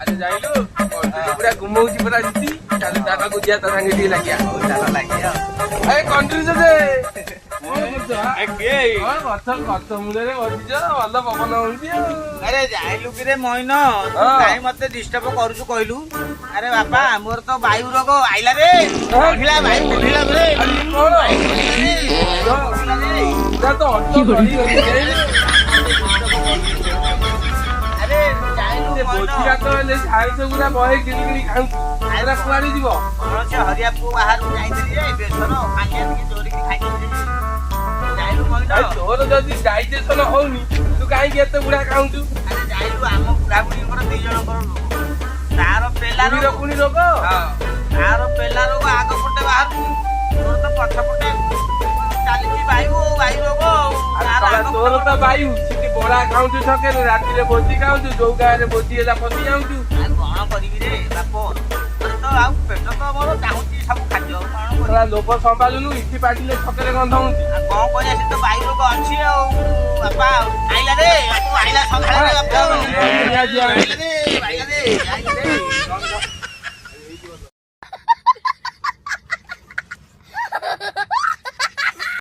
ଆରେ ଯାଇଲୁ ପୁରା ଘୁମଉଛି ପୁରା ଜିତି ତାହେଲେ ଦାଦା କୁ ଯିବା ତା ସାଙ୍ଗେ ଟିକେ ଲାଗିଆ ଏ କଣ୍ଟ୍ରି ଯେ ଗଛ ମୂଳରେ ବସିଛ ଭଲ ପବନ ହଉଛି ଆଉ। ଆରେ ଯାଇଲୁ କିରେ ମଇନ କାଇଁ ମତେ ଡିଷ୍ଟର୍ବ କରୁଛୁ କହିଲୁ? ଆରେ ବାପା ମୋର ତ ବାୟୁ ରୋଗ ଆଇଲା ରେ ବଢିଲା ବାୟୁ ବଢିଲା ରେ ଆରେ ଯାଇଲୁ ଗୁଡା ବହେ କିଣି କିଣି ଖାଉଛୁ କୁଆଡେ ଯିବ? ହରିଆ ପୁଅ ବାହାରକୁ ଯାଇଥିଲି ଯେ ବେସନ ଖାଇଆ ଟିକେ ଚୋରିକି ଖାଇଥିଲି। ଯାଇଲୁ ମଇନ ତୋର ଯଦି ଡାଇଜେସନ ହଉନି ତୁ କାହିଁକି ଏତେ ଗୁଡା ଖାଉଛୁ? ଆରେ ଯାଇଲୁ ଆମ ବୁଢାବୁଢୀଙ୍କର 2 ଜଣଙ୍କର ରୋଗ ତାର ପେଲା ରୋଗ ପୁଣି ରୋଗ ତାର ପେଲା ରୋଗ ଆଗ ପଟେ ବାହାରୁଛି ତୋର ତ ପଛ ପଟେ ଚାଲିଛି ବାୟୁ ବାୟୁ ରୋଗ ତୋର ତ ବାୟୁ ସେଠି ବଡା ଖାଉଛୁ ଛକରେ ରାତିରେ ଭୋଜି ଖାଉଛୁ ଯୋଉ ଗାଁରେ ଭୋଜି ହେଲା ପଶି ଯାଉଛୁ। କଣ କରିବି ରେ ବାପ ତ ଆଉ ପେଟ ତ ମୋର ଚାହୁଁଛି ସବୁ ଖାଦ୍ୟ କଣ ଲୋକ ସମ୍ଭାଳୁନୁ ଇଠି ପାଟିଲେ ଛକରେ ଗନ୍ଧ ହଉଛି। କଣ କରିବା ସେ ତ ବାୟୁ ରୋଗ ଅଛି ଆଉ ବାପା ଆଇଲା ରେ ଆଇଲା ସକାଳେ ବାପା